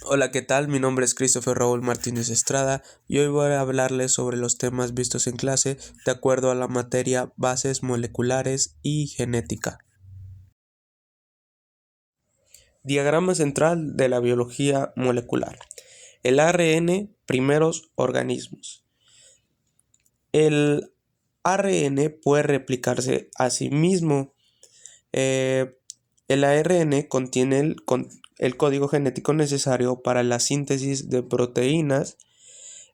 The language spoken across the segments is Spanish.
Hola, ¿qué tal? Mi nombre es Christopher Raúl Martínez Estrada y hoy voy a hablarles sobre los temas vistos en clase de acuerdo a la materia Bases moleculares y genética. Diagrama central de la biología molecular. El ARN, primeros organismos. El ARN puede replicarse a sí mismo. Eh, el ARN contiene el código genético necesario para la síntesis de proteínas.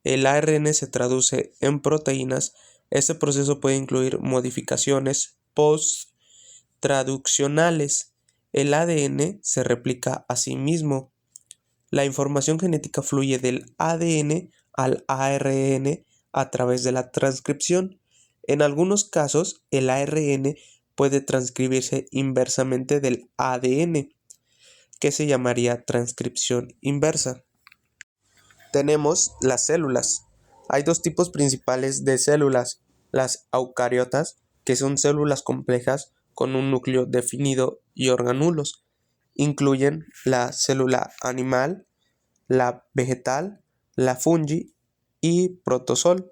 El ARN se traduce en proteínas. Este proceso puede incluir modificaciones post-traduccionales. El ADN se replica a sí mismo. La información genética fluye del ADN al ARN a través de la transcripción. En algunos casos, el ARN puede transcribirse inversamente del ADN, que se llamaría transcripción inversa. Tenemos las células. Hay dos tipos principales de células: las eucariotas, que son células complejas con un núcleo definido, y orgánulos. Incluyen la célula animal, la vegetal, la fungi y protozoo.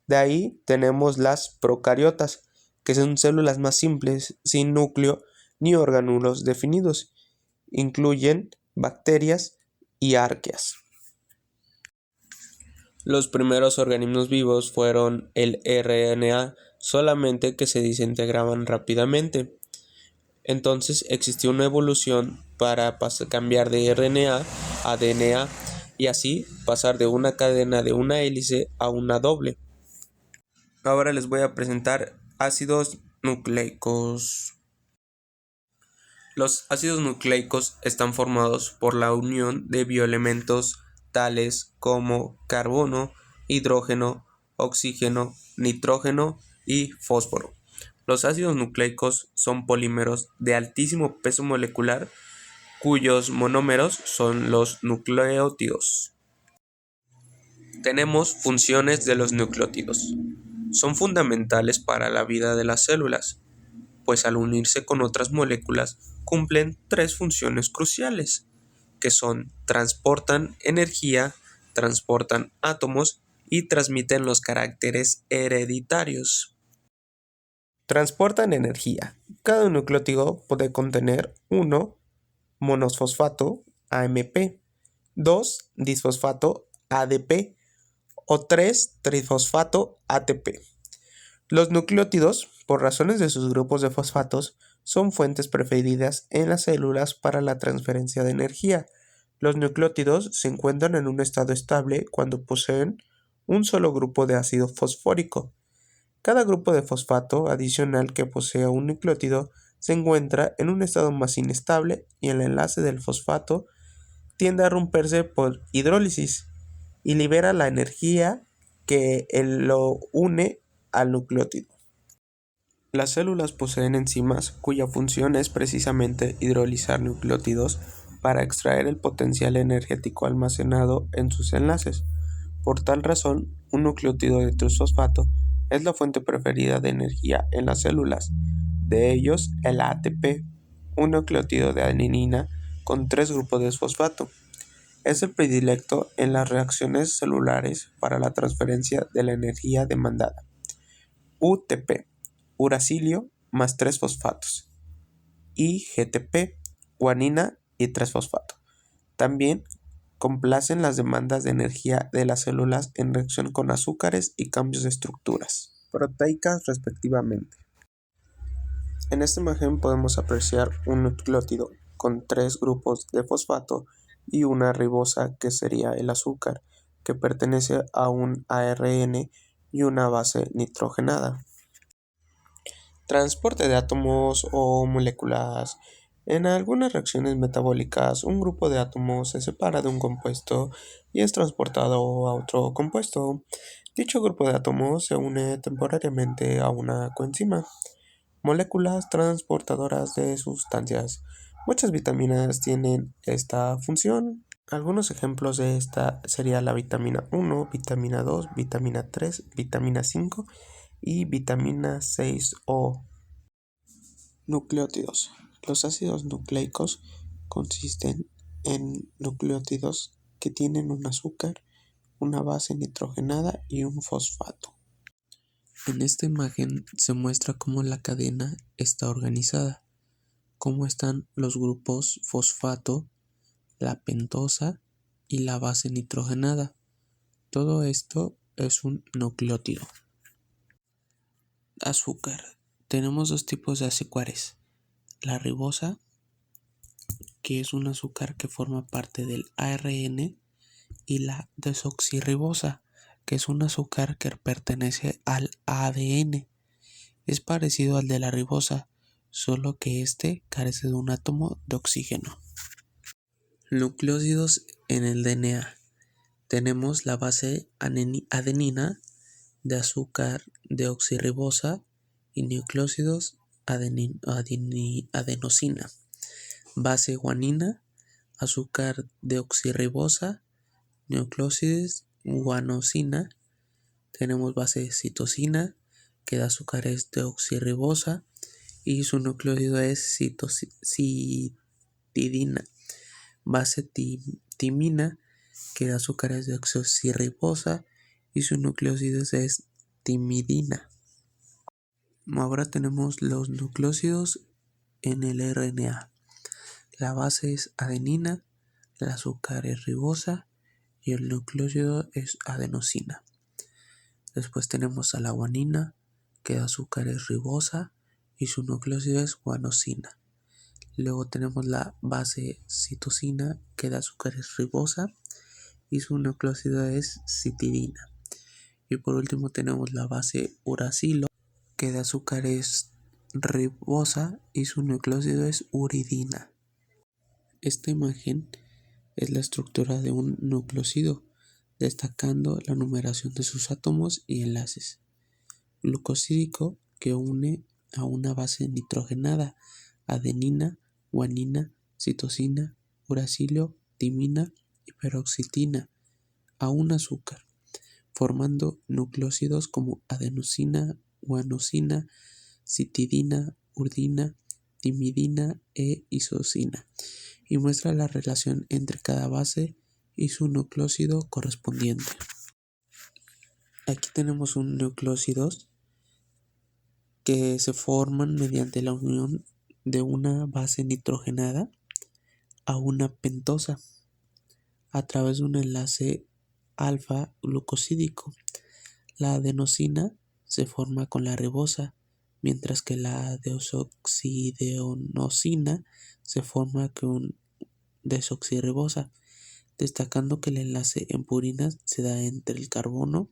De ahí tenemos las procariotas, que son células más simples, sin núcleo ni orgánulos definidos. Incluyen bacterias y arqueas. Los primeros organismos vivos fueron el RNA, solamente que se desintegraban rápidamente. Entonces existió una evolución para cambiar de RNA a DNA y así pasar de una cadena de una hélice a una doble. Ahora les voy a presentar ácidos nucleicos. Los ácidos nucleicos están formados por la unión de bioelementos tales como carbono, hidrógeno, oxígeno, nitrógeno y fósforo. Los ácidos nucleicos son polímeros de altísimo peso molecular cuyos monómeros son los nucleótidos. Tenemos funciones de los nucleótidos. Son fundamentales para la vida de las células, pues al unirse con otras moléculas cumplen tres funciones cruciales, que son: transportan energía, transportan átomos y transmiten los caracteres hereditarios. Transportan energía. Cada nucleótido puede contener 1 monosfosfato AMP, 2 disfosfato ADP o 3 trifosfato ATP. Los nucleótidos, por razones de sus grupos de fosfatos, son fuentes preferidas en las células para la transferencia de energía. Los nucleótidos se encuentran en un estado estable cuando poseen un solo grupo de ácido fosfórico. Cada grupo de fosfato adicional que posea un nucleótido se encuentra en un estado más inestable y el enlace del fosfato tiende a romperse por hidrólisis y libera la energía que lo une al nucleótido. Las células poseen enzimas cuya función es precisamente hidrolizar nucleótidos para extraer el potencial energético almacenado en sus enlaces. Por tal razón, un nucleótido de trifosfato es la fuente preferida de energía en las células. De ellos, el ATP, un nucleótido de adenina con 3 grupos de fosfato, es el predilecto en las reacciones celulares para la transferencia de la energía demandada. UTP, uracilio más 3 fosfatos, y GTP, guanina y 3 fosfato. También complacen las demandas de energía de las células en reacción con azúcares y cambios de estructuras proteicas respectivamente. En esta imagen podemos apreciar un nucleótido con 3 grupos de fosfato y una ribosa, que sería el azúcar, que pertenece a un ARN y una base nitrogenada. Transporte de átomos o moléculas. En algunas reacciones metabólicas, un grupo de átomos se separa de un compuesto y es transportado a otro compuesto. Dicho grupo de átomos se une temporariamente a una coenzima. Moléculas transportadoras de sustancias. Muchas vitaminas tienen esta función. Algunos ejemplos de esta sería la vitamina 1, vitamina 2, vitamina 3, vitamina 5 y vitamina 6O. Nucleótidos. Los ácidos nucleicos consisten en nucleótidos que tienen un azúcar, una base nitrogenada y un fosfato. En esta imagen se muestra cómo la cadena está organizada, cómo están los grupos fosfato, la pentosa y la base nitrogenada. Todo esto es un nucleótido. Azúcar. Tenemos dos tipos de azúcares. La ribosa, que es un azúcar que forma parte del ARN, y la desoxirribosa, que es un azúcar que pertenece al ADN. Es parecido al de la ribosa, solo que este carece de un átomo de oxígeno. Nucleósidos en el DNA. Tenemos la base adenina de azúcar deoxirribosa y nucleósidos adenosina. Base guanina, azúcar deoxirribosa, nucleósidos guanosina. Tenemos base citosina, que da azúcares deoxirribosa y su nucleósido es citidina. Base timina, que da azúcares deoxirribosa y su nucleósido es timidina. Ahora tenemos los nucleósidos en el RNA. La base es adenina, el azúcar es ribosa y el nucleósido es adenosina. Después tenemos a la guanina, que da azúcar es ribosa y su nucleósido es guanosina. Luego tenemos la base citosina, que da azúcar es ribosa y su nucleósido es citidina. Y por último tenemos la base uracilo, que da azúcar es ribosa y su nucleósido es uridina. Esta imagen es la estructura de un nucleósido, destacando la numeración de sus átomos y enlaces. Glucosídico, que une a una base nitrogenada, adenina, guanina, citosina, uracilo, timina y peroxitina, a un azúcar, formando nucleósidos como adenosina, guanosina, citidina, urdina, timidina e isosina, y muestra la relación entre cada base y su nucleósido correspondiente. Aquí tenemos un nucleósidos que se forman mediante la unión de una base nitrogenada a una pentosa a través de un enlace alfa glucosídico. La adenosina se forma con la ribosa, mientras que la desoxideonosina se forma con desoxirribosa, destacando que el enlace en purinas se da entre el carbono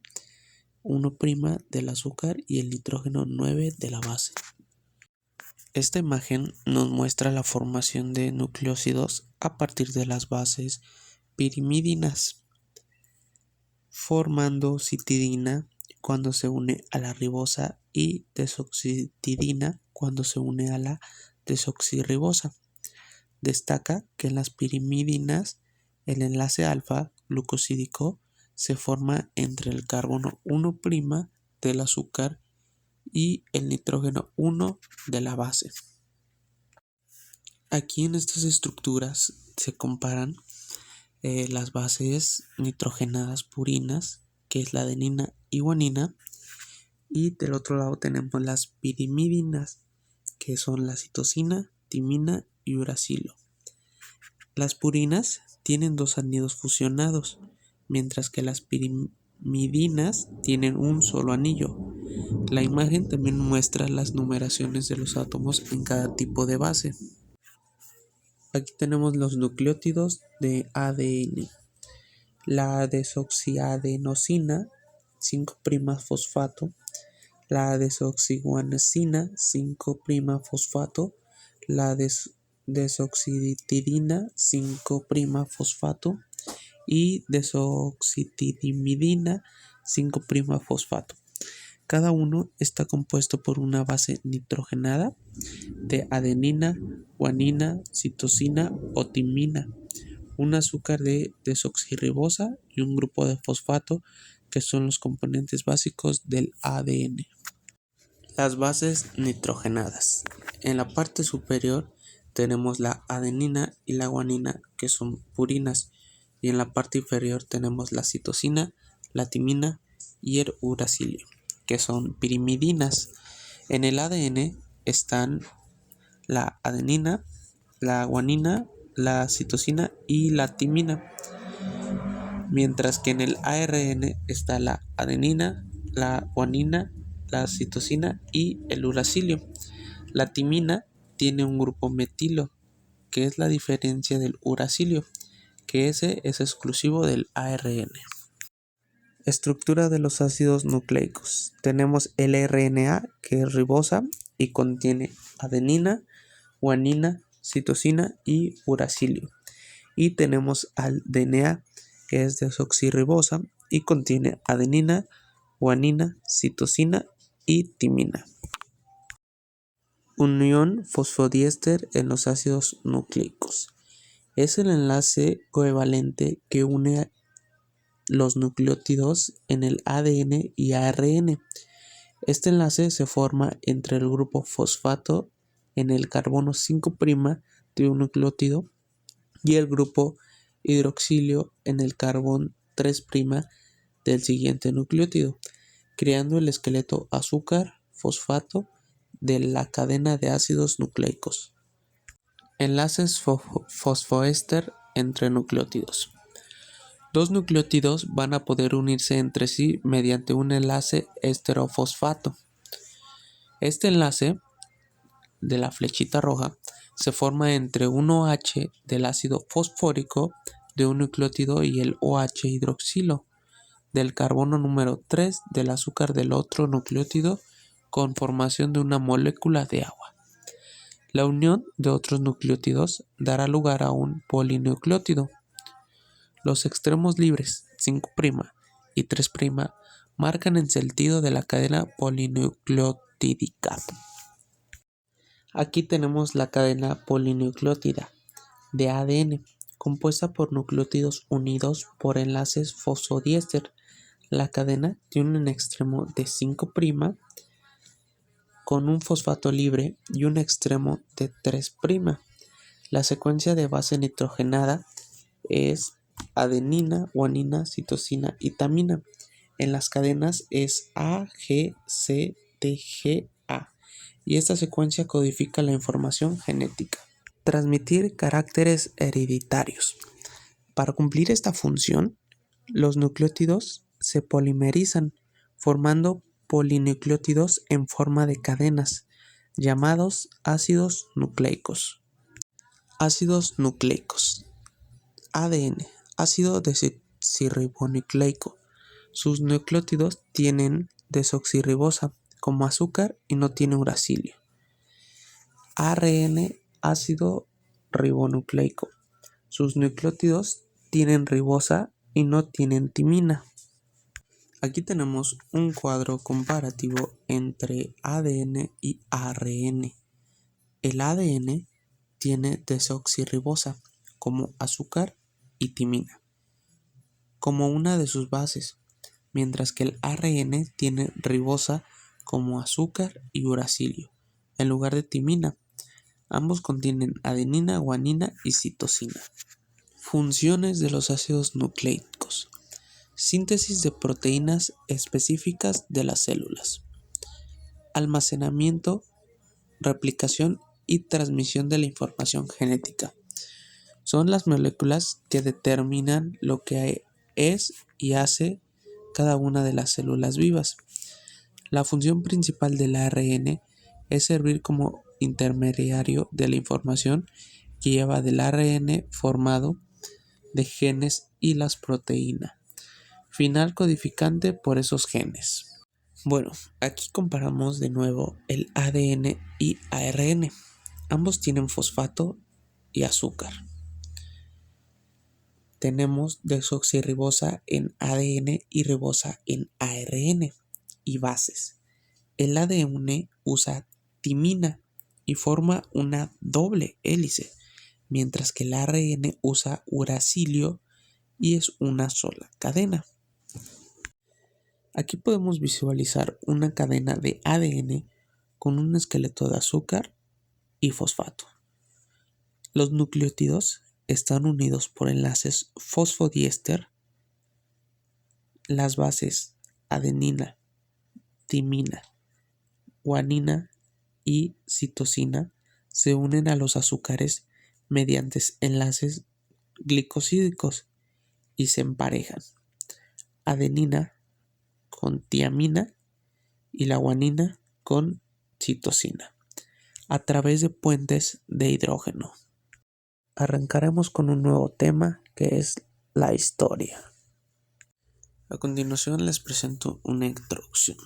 1' del azúcar y el nitrógeno 9 de la base. Esta imagen nos muestra la formación de nucleósidos a partir de las bases pirimidinas, formando citidina cuando se une a la ribosa y desoxitidina cuando se une a la desoxirribosa. Destaca que en las pirimidinas el enlace alfa glucosídico se forma entre el carbono 1' del azúcar y el nitrógeno 1 de la base. Aquí en estas estructuras se comparan las bases nitrogenadas purinas, que es la adenina y guanina, y del otro lado tenemos las pirimidinas, que son la citosina, timina y uracilo. Las purinas tienen dos anillos fusionados, mientras que las pirimidinas tienen un solo anillo. La imagen también muestra las numeraciones de los átomos en cada tipo de base. Aquí tenemos los nucleótidos de ADN. La desoxiadenosina, 5' fosfato, la desoxiguanosina, 5' fosfato, la desoxitidina, 5' fosfato y desoxitidimidina, 5' fosfato. Cada uno está compuesto por una base nitrogenada de adenina, guanina, citosina o timina, un azúcar de desoxirribosa y un grupo de fosfato, que son los componentes básicos del ADN. Las bases nitrogenadas. En la parte superior tenemos la adenina y la guanina, que son purinas, y en la parte inferior tenemos la citosina, la timina y el uracilio, que son pirimidinas. En el ADN están la adenina, la guanina, la citosina y la timina, mientras que en el ARN está la adenina, la guanina, la citosina y el uracilio. La timina tiene un grupo metilo, que es la diferencia del uracilio, que ese es exclusivo del ARN. Estructura de los ácidos nucleicos. Tenemos el RNA, que es ribosa y contiene adenina, guanina, citosina y uracilio. Y tenemos al DNA, que es desoxirribosa y contiene adenina, guanina, citosina y timina. Unión fosfodiéster en los ácidos nucleicos. Es el enlace covalente que une los nucleótidos en el ADN y ARN. Este enlace se forma entre el grupo fosfato en el carbono 5' de un nucleótido y el grupo hidroxilio en el carbón 3' del siguiente nucleótido, creando el esqueleto azúcar-fosfato de la cadena de ácidos nucleicos. Enlaces fosfoéster entre nucleótidos. Dos nucleótidos van a poder unirse entre sí mediante un enlace esterofosfato. Este enlace de la flechita roja se forma entre un OH del ácido fosfórico de un nucleótido y el OH hidroxilo del carbono número 3 del azúcar del otro nucleótido con formación de una molécula de agua. La unión de otros nucleótidos dará lugar a un polinucleótido. Los extremos libres 5' y 3' marcan el sentido de la cadena polinucleotídica. Aquí tenemos la cadena polinucleótida de ADN, compuesta por nucleótidos unidos por enlaces fosfodiéster. La cadena tiene un extremo de 5' con un fosfato libre y un extremo de 3'. La secuencia de base nitrogenada es adenina, guanina, citosina y tamina. En las cadenas es A, G, C, T, G, A. Y esta secuencia codifica la información genética. Transmitir caracteres hereditarios. Para cumplir esta función, los nucleótidos se polimerizan, formando polinucleótidos en forma de cadenas, llamados ácidos nucleicos. Ácidos nucleicos. ADN, ácido desoxirribonucleico. Sus nucleótidos tienen desoxirribosa como azúcar y no tiene uracilio. ARN, ácido ribonucleico. Sus nucleótidos tienen ribosa y no tienen timina. Aquí tenemos un cuadro comparativo entre ADN y ARN. El ADN tiene desoxirribosa como azúcar y timina como una de sus bases, mientras que el ARN tiene ribosa como azúcar y uracilio en lugar de timina. Ambos contienen adenina, guanina y citosina. Funciones de los ácidos nucleicos. Síntesis de proteínas específicas de las células. Almacenamiento, replicación y transmisión de la información genética. Son las moléculas que determinan lo que es y hace cada una de las células vivas. La función principal del ARN es servir como intermediario de la información que lleva del ARN formado de genes y las proteínas, final codificante por esos genes. Bueno, aquí comparamos de nuevo el ADN y ARN. Ambos tienen fosfato y azúcar. Tenemos desoxirribosa en ADN y ribosa en ARN y bases. El ADN usa timina y forma una doble hélice, mientras que el ARN usa uracilio y es una sola cadena. Aquí podemos visualizar una cadena de ADN con un esqueleto de azúcar y fosfato. Los nucleótidos están unidos por enlaces fosfodiéster. Las bases adenina, timina, guanina y citosina se unen a los azúcares mediante enlaces glicosídicos y se emparejan. Adenina con tiamina y la guanina con citosina a través de puentes de hidrógeno. Arrancaremos con un nuevo tema que es la historia. A continuación les presento una introducción.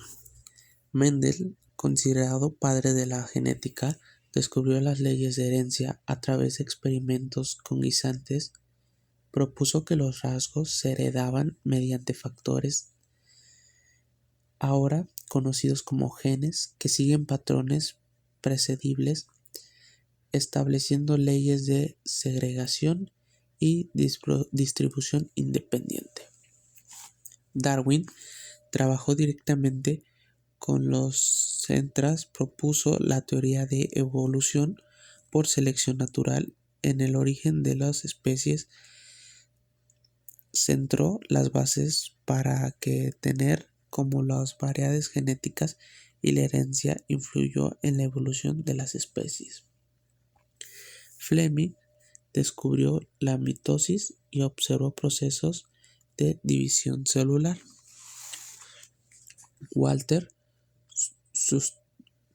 Mendel, considerado padre de la genética, descubrió las leyes de herencia a través de experimentos con guisantes. Propuso que los rasgos se heredaban mediante factores ahora conocidos como genes que siguen patrones predecibles, estableciendo leyes de segregación y distribución independiente. Darwin trabajó directamente con los centras, propuso la teoría de evolución por selección natural en el origen de las especies, centró las bases para que tener como las variedades genéticas y la herencia influyó en la evolución de las especies. Fleming descubrió la mitosis y observó procesos de división celular. Walter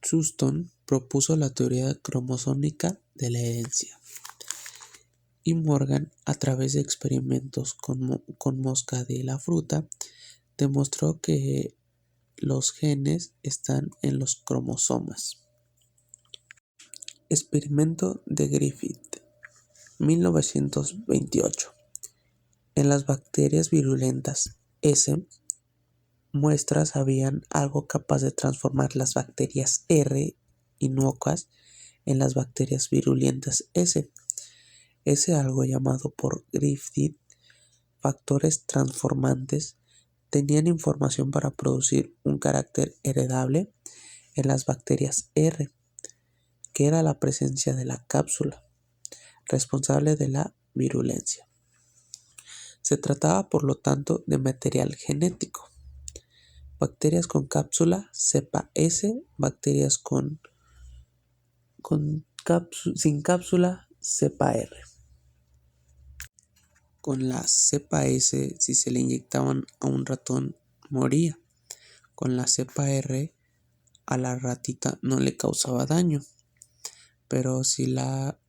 Sutton propuso la teoría cromosómica de la herencia. Y Morgan, a través de experimentos con mosca de la fruta, demostró que los genes están en los cromosomas. Experimento de Griffith, 1928. En las bacterias virulentas S, muestras habían algo capaz de transformar las bacterias R inocuas en las bacterias virulentas S. Ese algo llamado por Griffith factores transformantes tenían información para producir un carácter heredable en las bacterias R, que era la presencia de la cápsula, responsable de la virulencia. Se trataba, por lo tanto, de material genético. Bacterias con cápsula cepa S, bacterias sin cápsula cepa R. Con la cepa S, si se le inyectaban a un ratón, moría. Con la cepa R, a la ratita no le causaba daño. Pero si la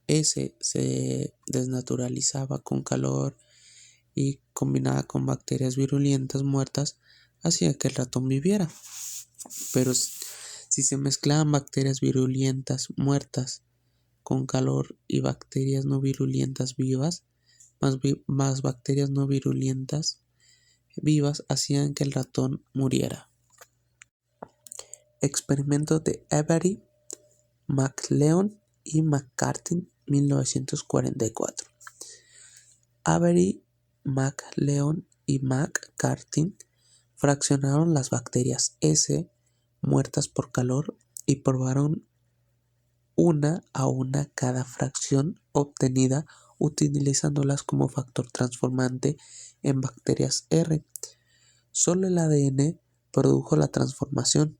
S se desnaturalizaba con calor y combinada con bacterias virulentas muertas, hacía que el ratón viviera. Pero si se mezclaban bacterias virulentas muertas con calor y bacterias no virulentas vivas, más bacterias no virulentas vivas hacían que el ratón muriera. Experimento de Avery, MacLeod y McCarthy, 1944. Avery, MacLeod y McCarthy fraccionaron las bacterias S muertas por calor y probaron una a una cada fracción obtenida utilizándolas como factor transformante en bacterias R. Solo el ADN produjo la transformación,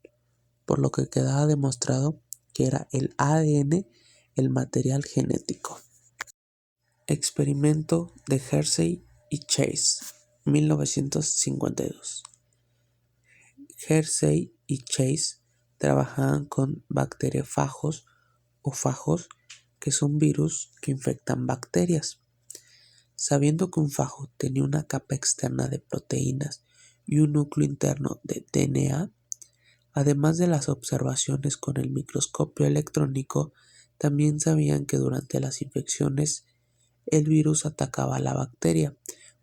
por lo que quedaba demostrado que era el ADN el material genético. Experimento de Hershey y Chase, 1952. Hershey y Chase trabajaban con bacteriófagos o fagos, que son virus que infectan bacterias. Sabiendo que un fago tenía una capa externa de proteínas y un núcleo interno de DNA, además de las observaciones con el microscopio electrónico, también sabían que durante las infecciones el virus atacaba a la bacteria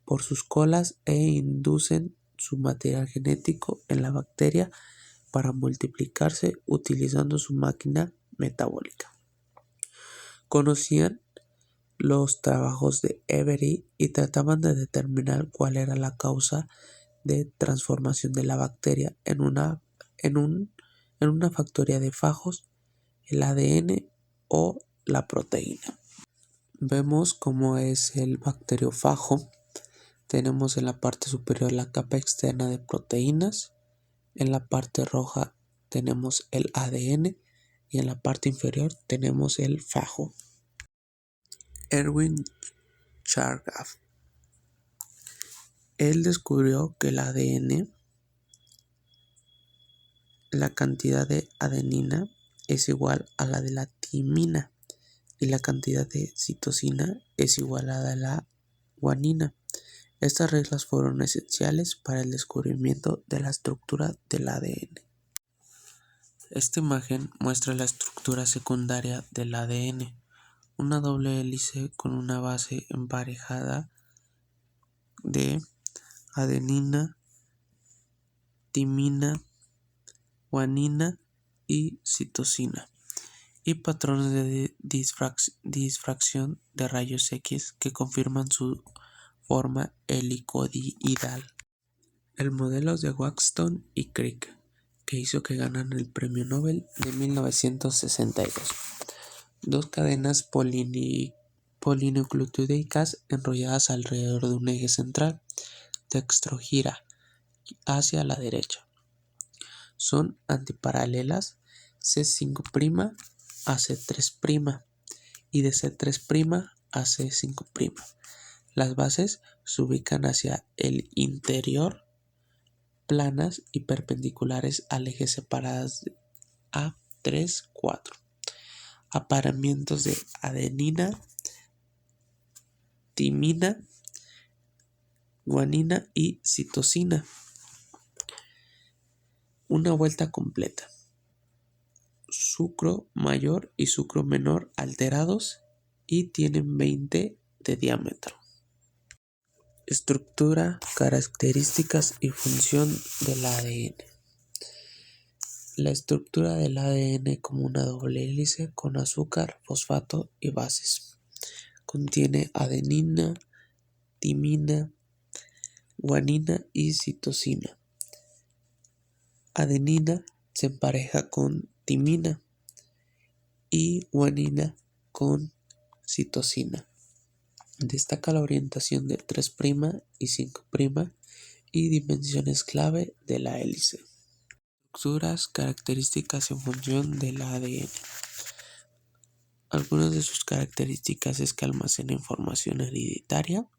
por sus colas e inducen su material genético en la bacteria para multiplicarse utilizando su máquina metabólica. Conocían los trabajos de Avery y trataban de determinar cuál era la causa de transformación de la bacteria en una factoría de fagos, el ADN o la proteína. Vemos cómo es el bacteriófago. Tenemos en la parte superior la capa externa de proteínas, en la parte roja tenemos el ADN y en la parte inferior tenemos el fago. Erwin Chargaff. Él descubrió que el ADN, la cantidad de adenina es igual a la de la timina y la cantidad de citosina es igual a la de la guanina. Estas reglas fueron esenciales para el descubrimiento de la estructura del ADN. Esta imagen muestra la estructura secundaria del ADN, una doble hélice con una base emparejada de adenina, timina, guanina y citosina, y patrones de difracción de rayos X que confirman su forma helicoidal. El modelo de Waxton y Crick, que hizo que ganaran el Premio Nobel de 1962. Dos cadenas polinucleotídicas enrolladas alrededor de un eje central, dextrogira, hacia la derecha. Son antiparalelas C5' a C3' y de C3' a C5'. Las bases se ubican hacia el interior, planas y perpendiculares al eje, separadas de A3, 4. Apareamientos de adenina, timina, guanina y citosina. Una vuelta completa. Sucro mayor y sucro menor alterados y tienen 20 de diámetro. Estructura, características y función del ADN. La estructura del ADN como una doble hélice con azúcar, fosfato y bases. Contiene adenina, timina, guanina y citosina. Adenina se empareja con timina y guanina con citosina. Destaca la orientación de 3' y 5' y dimensiones clave de la hélice. Estructuras, características y función del ADN. Algunas de sus características es que almacena información hereditaria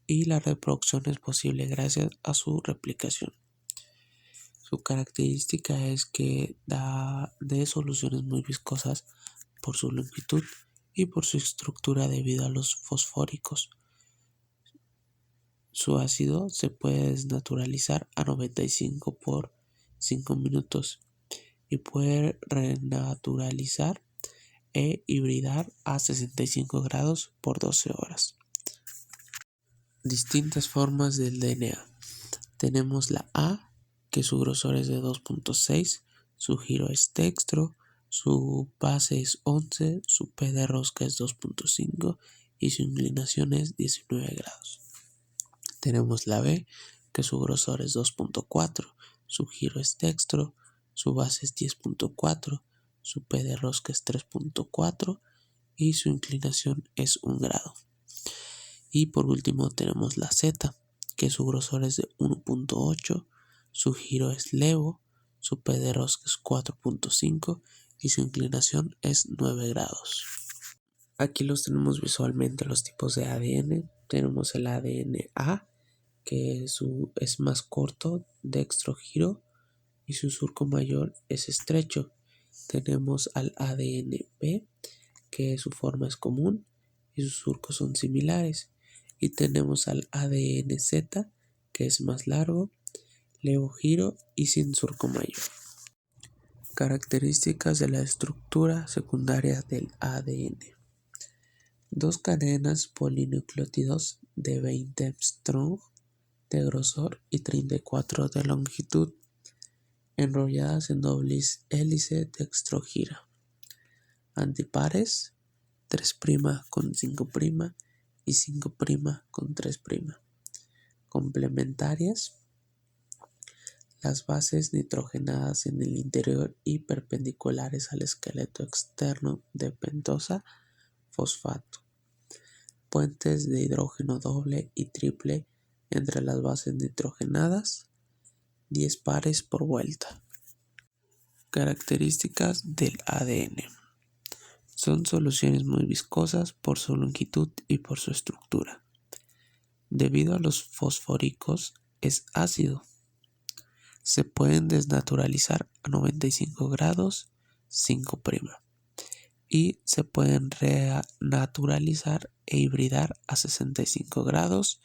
y la reproducción es posible gracias a su replicación. Su característica es que da de soluciones muy viscosas por su longitud y por su estructura debido a los fosfóricos. Su ácido se puede desnaturalizar a 95 por 5 minutos y puede renaturalizar e hibridar a 65 grados por 12 horas. Distintas formas del DNA. Tenemos la A, que su grosor es de 2.6, su giro es dextro, su base es 11, su P de rosca es 2.5 y su inclinación es 19 grados. Tenemos la B, que su grosor es 2.4, su giro es dextro, su base es 10.4, su P de rosca es 3.4 y su inclinación es 1 grado. Y por último tenemos la Z, que su grosor es de 1.8, su giro es levo, su P de rosca es 4.5 y su inclinación es 9 grados. Aquí los tenemos visualmente los tipos de ADN. Tenemos el ADN A, que es más corto, dextrogiro, y su surco mayor es estrecho. Tenemos al ADN B, que su forma es común y sus surcos son similares. Y tenemos al ADN Z, que es más largo, levogiro y sin surco mayor. Características de la estructura secundaria del ADN. Dos cadenas polinucleótidos de 20 strong de grosor y 34 de longitud, enrolladas en doble hélice dextrogira. Antipares, 3' con 5' y 5' con 3'. Complementarias, las bases nitrogenadas en el interior y perpendiculares al esqueleto externo de pentosa, fosfato. puentes de hidrógeno doble y triple entre las bases nitrogenadas, 10 pares por vuelta. Características del ADN. Son soluciones muy viscosas por su longitud y por su estructura. Debido a los fosfóricos, es ácido. Se pueden desnaturalizar a 95 grados 5', y se pueden renaturalizar e hibridar a 65 grados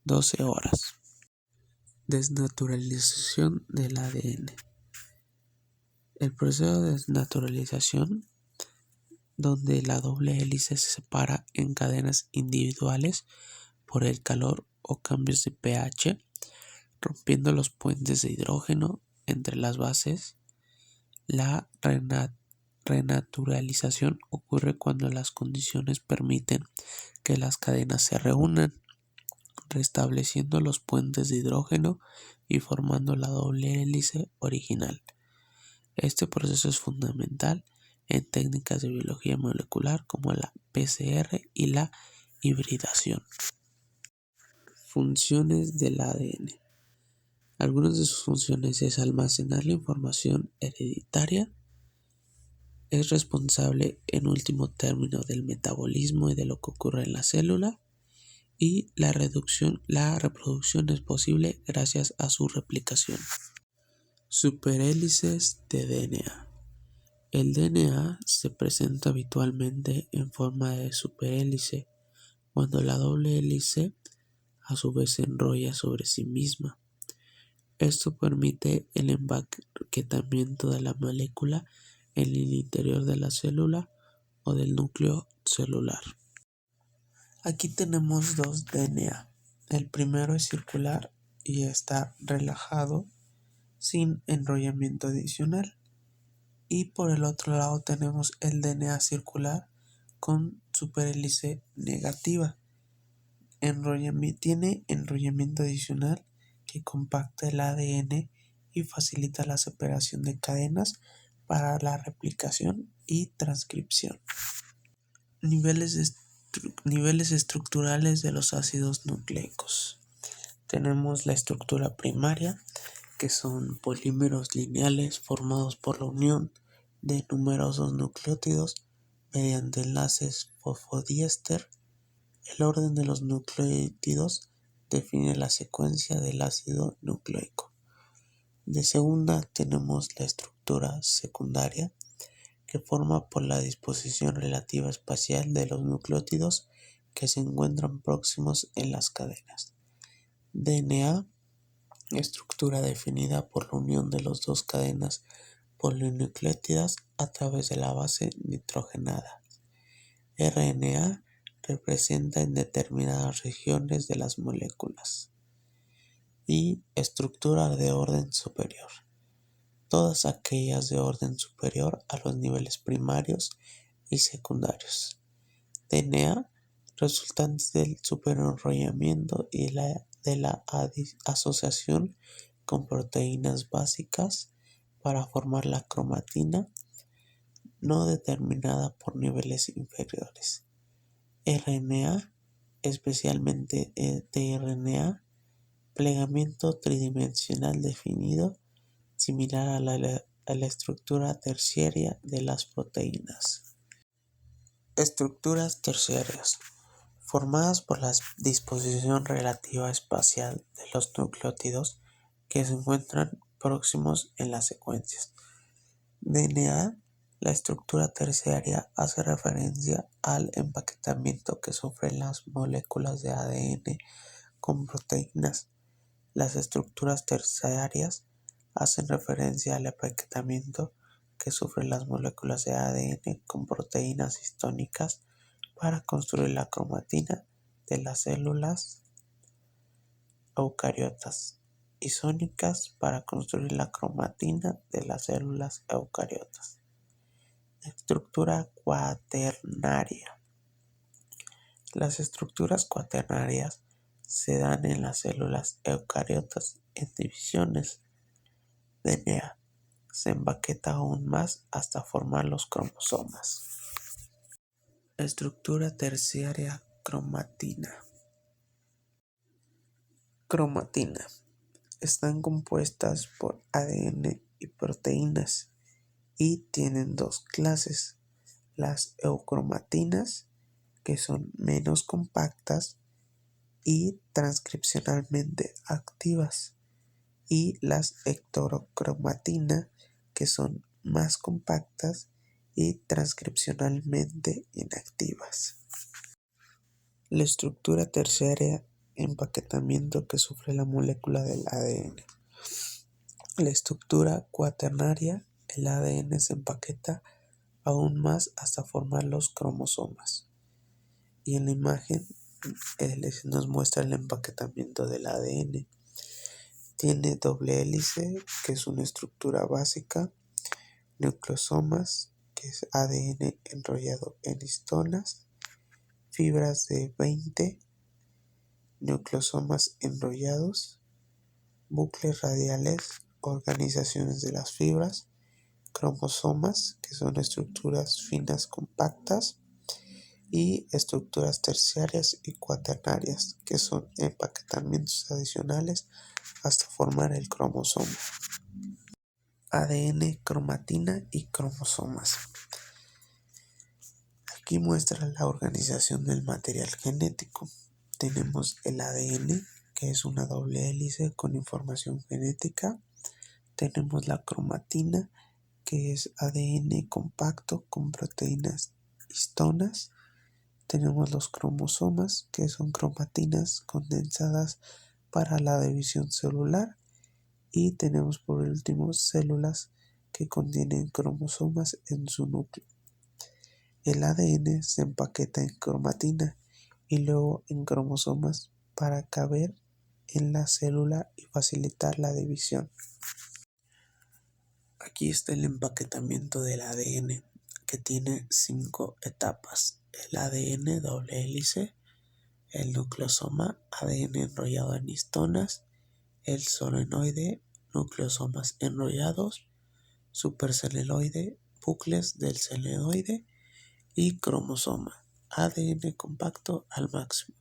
12 horas. Desnaturalización del ADN. El proceso de desnaturalización, donde la doble hélice se separa en cadenas individuales por el calor o cambios de pH, rompiendo los puentes de hidrógeno entre las bases. La renaturalización ocurre cuando las condiciones permiten que las cadenas se reúnan, restableciendo los puentes de hidrógeno y formando la doble hélice original. Este proceso es fundamental en técnicas de biología molecular como la PCR y la hibridación. Funciones del ADN. Algunas de sus funciones es almacenar la información hereditaria, es responsable en último término del metabolismo y de lo que ocurre en la célula, y la reproducción es posible gracias a su replicación. Superhélices de DNA. El DNA se presenta habitualmente en forma de superhélice cuando la doble hélice a su vez se enrolla sobre sí misma. Esto permite el empaquetamiento de la molécula en el interior de la célula o del núcleo celular. Aquí tenemos dos DNA. El primero es circular y está relajado sin enrollamiento adicional. Y por el otro lado tenemos el DNA circular con superhélice negativa. Tiene enrollamiento adicional que compacta el ADN y facilita la separación de cadenas para la replicación y transcripción. Niveles estructurales de los ácidos nucleicos. Tenemos la estructura primaria, que son polímeros lineales formados por la unión de numerosos nucleótidos mediante enlaces fosfodiéster. El orden de los nucleótidos define la secuencia del ácido nucleico. De segunda tenemos la estructura secundaria, que forma por la disposición relativa espacial de los nucleótidos que se encuentran próximos en las cadenas. DNA, estructura definida por la unión de las dos cadenas polinucleótidas a través de la base nitrogenada. RNA representa en determinadas regiones de las moléculas. Y estructura de orden superior. Todas aquellas de orden superior a los niveles primarios y secundarios. DNA, resultantes del superenrollamiento y de la asociación con proteínas básicas para formar la cromatina, no determinada por niveles inferiores. RNA, especialmente tRNA, plegamiento tridimensional definido, similar a la estructura terciaria de las proteínas. Estructuras terciarias, formadas por la disposición relativa espacial de los nucleótidos que se encuentran próximos en las secuencias. DNA. La estructura terciaria hace referencia al empaquetamiento que sufren las moléculas de ADN con proteínas. Las estructuras terciarias hacen referencia al empaquetamiento que sufren las moléculas de ADN con proteínas histónicas para construir la cromatina de las células eucariotas, isónicas para construir la cromatina de las células eucariotas. Estructura cuaternaria. Las estructuras cuaternarias se dan en las células eucariotas en divisiones. DNA se empaqueta aún más hasta formar los cromosomas. Estructura terciaria cromatina. Cromatina. Están compuestas por ADN y proteínas y tienen dos clases: las eucromatinas, que son menos compactas y transcripcionalmente activas, y las heterocromatinas, que son más compactas y transcripcionalmente inactivas. La estructura terciaria: empaquetamiento que sufre la molécula del ADN. La estructura cuaternaria: el ADN se empaqueta aún más hasta formar los cromosomas. Y en la imagen nos muestra el empaquetamiento del ADN. Tiene doble hélice, que es una estructura básica; nucleosomas, que es ADN enrollado en histonas; fibras de 20 nucleosomas enrollados; bucles radiales, organizaciones de las fibras; cromosomas, que son estructuras finas compactas; y estructuras terciarias y cuaternarias, que son empaquetamientos adicionales hasta formar el cromosoma. ADN, cromatina y cromosomas. Aquí muestra la organización del material genético. Tenemos el ADN, que es una doble hélice con información genética. Tenemos la cromatina, que es ADN compacto con proteínas histonas. Tenemos los cromosomas, que son cromatinas condensadas para la división celular. Y tenemos por último células que contienen cromosomas en su núcleo. El ADN se empaqueta en cromatina y luego en cromosomas para caber en la célula y facilitar la división. Aquí está el empaquetamiento del ADN, que tiene 5 etapas: el ADN doble hélice, el nucleosoma, ADN enrollado en histonas, el solenoide, nucleosomas enrollados, superceluloide, bucles del celenoide y cromosoma, ADN compacto al máximo.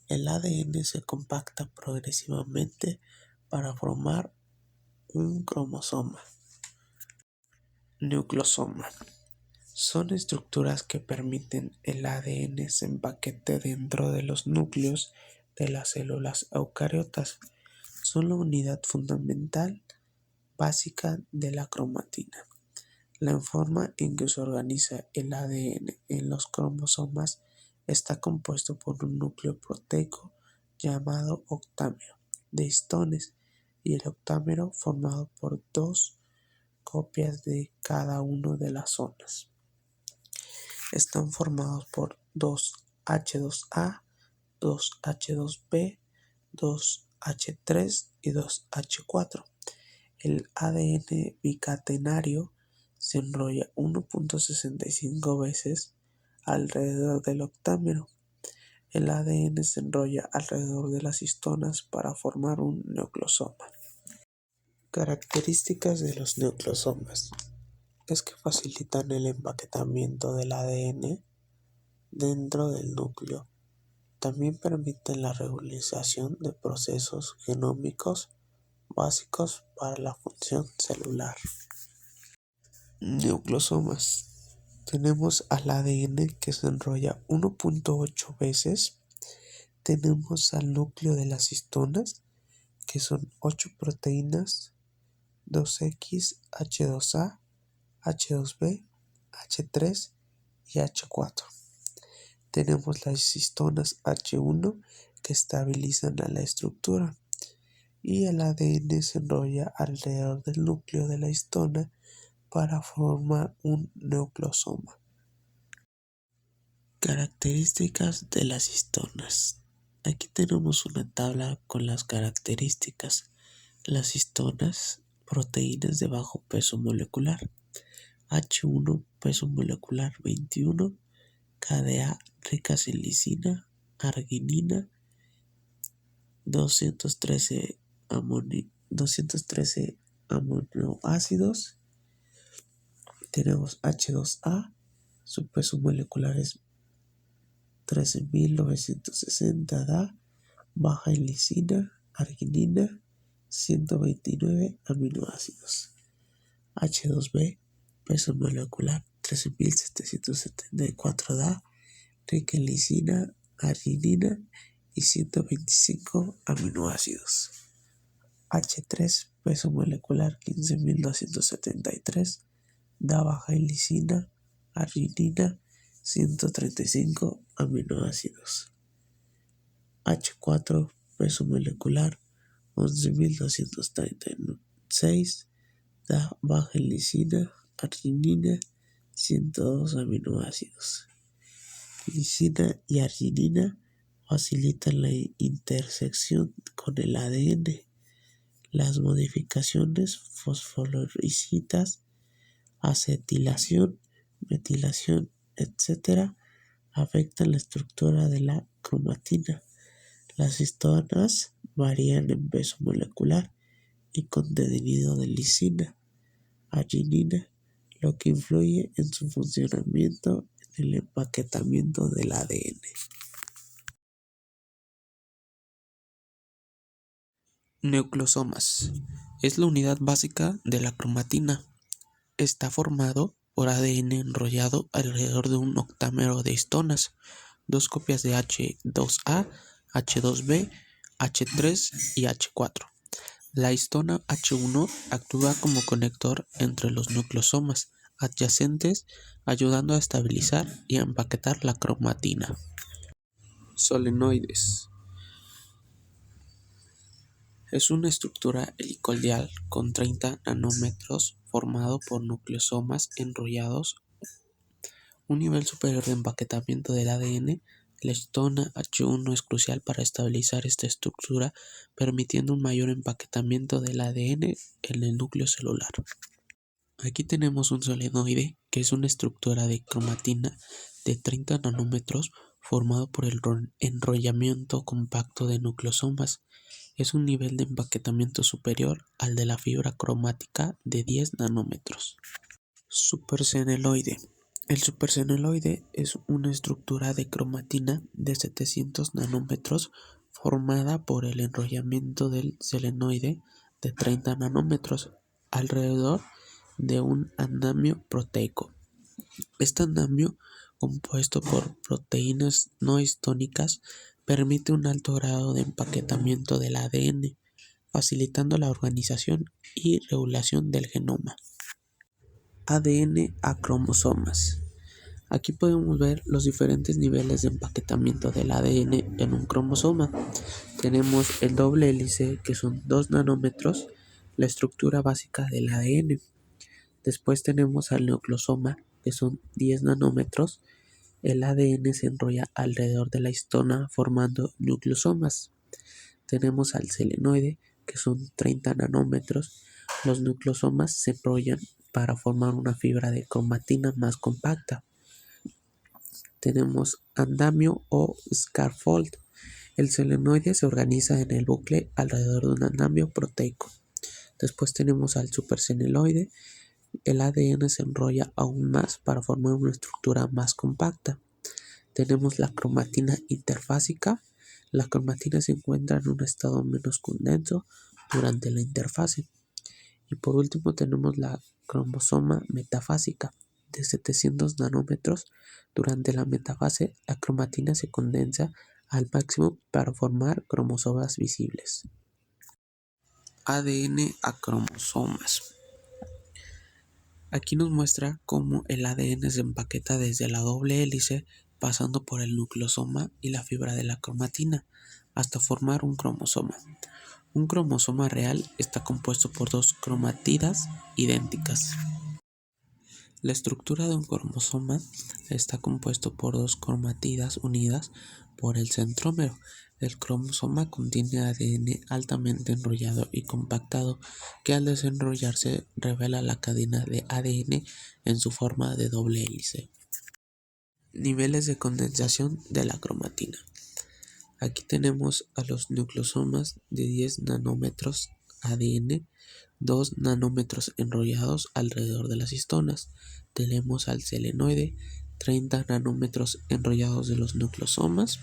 El ADN se compacta progresivamente para formar un cromosoma. Nucleosoma. Son estructuras que permiten el ADN se empaquete dentro de los núcleos de las células eucariotas. Son la unidad fundamental básica de la cromatina. La forma en que se organiza el ADN en los cromosomas está compuesto por un núcleo proteico llamado octámero de histones y el octámero formado por 2 copias de cada una de las zonas. Están formados por 2H2A, 2H2B, 2H3 y 2H4. El ADN bicatenario se enrolla 1.65 veces alrededor del octámero. El ADN se enrolla alrededor de las histonas para formar un nucleosoma. Características de los nucleosomas: es que facilitan el empaquetamiento del ADN dentro del núcleo. También permiten la regularización de procesos genómicos básicos para la función celular. Nucleosomas. Tenemos al ADN que se enrolla 1.8 veces. Tenemos al núcleo de las histonas, que son 8 proteínas: 2X, H2A, H2B, H3 y H4. Tenemos las histonas H1 que estabilizan a la estructura. Y el ADN se enrolla alrededor del núcleo de la histona para formar un nucleosoma. Características de las histonas. Aquí tenemos una tabla con las características. Las histonas, proteínas de bajo peso molecular. H1, peso molecular 21, KDA ricas en lisina, arginina, 213 aminoácidos. Tenemos H2A, su peso molecular es 13.960 da baja en lisina, arginina, 129 aminoácidos. H2B, peso molecular 13.774 da rica en lisina, arginina y 125 aminoácidos. H3, peso molecular 15.273, da baja en lisina, arginina, 135 aminoácidos. H4, peso molecular 11.236, da baja en lisina, arginina, 102 aminoácidos. Lisina y arginina facilitan la intersección con el ADN. Las modificaciones fosfoloricitas, acetilación, metilación, etc., afectan la estructura de la cromatina. Las histonas varían en peso molecular y contenido de lisina, arginina, lo que influye en su funcionamiento en el empaquetamiento del ADN. Nucleosomas. Es la unidad básica de la cromatina. Está formado por ADN enrollado alrededor de un octámero de histonas, dos copias de H2A, H2B, H3 y H4. La histona H1 actúa como conector entre los nucleosomas adyacentes, ayudando a estabilizar y a empaquetar la cromatina. Solenoides. Es una estructura helicoidal con 30 nanómetros formado por nucleosomas enrollados. Un nivel superior de empaquetamiento del ADN, la histona H1 es crucial para estabilizar esta estructura, permitiendo un mayor empaquetamiento del ADN en el núcleo celular. Aquí tenemos un solenoide, que es una estructura de cromatina de 30 nanómetros formado por el enrollamiento compacto de nucleosomas. Es un nivel de empaquetamiento superior al de la fibra cromática de 10 nanómetros. Superceneloide. El superceneloide es una estructura de cromatina de 700 nanómetros formada por el enrollamiento del selenoide de 30 nanómetros alrededor de un andamio proteico. Este andamio, compuesto por proteínas no histónicas, permite un alto grado de empaquetamiento del ADN, facilitando la organización y regulación del genoma. ADN a cromosomas. Aquí podemos ver los diferentes niveles de empaquetamiento del ADN en un cromosoma. Tenemos el doble hélice, que son 2 nanómetros, la estructura básica del ADN. Después tenemos al nucleosoma, que son 10 nanómetros. El ADN se enrolla alrededor de la histona formando nucleosomas. Tenemos al selenoide, que son 30 nanómetros. Los nucleosomas se enrollan para formar una fibra de cromatina más compacta. Tenemos andamio o scaffold. El selenoide se organiza en el bucle alrededor de un andamio proteico. Después tenemos al superceneloide. El ADN se enrolla aún más para formar una estructura más compacta. Tenemos la cromatina interfásica. La cromatina se encuentra en un estado menos condenso durante la interfase. Y por último tenemos la cromosoma metafásica de 700 nanómetros. Durante la metafase, la cromatina se condensa al máximo para formar cromosomas visibles. ADN a cromosomas. Aquí nos muestra cómo el ADN se empaqueta desde la doble hélice, pasando por el nucleosoma y la fibra de la cromatina, hasta formar un cromosoma. Un cromosoma real está compuesto por dos cromátidas idénticas. La estructura de un cromosoma está compuesto por dos cromátidas unidas por el centrómero. El cromosoma contiene ADN altamente enrollado y compactado que al desenrollarse revela la cadena de ADN en su forma de doble hélice. Niveles de condensación de la cromatina. Aquí tenemos a los nucleosomas de 10 nanómetros ADN, 2 nanómetros enrollados alrededor de las histonas. Tenemos al selenoide 30 nanómetros enrollados de los nucleosomas.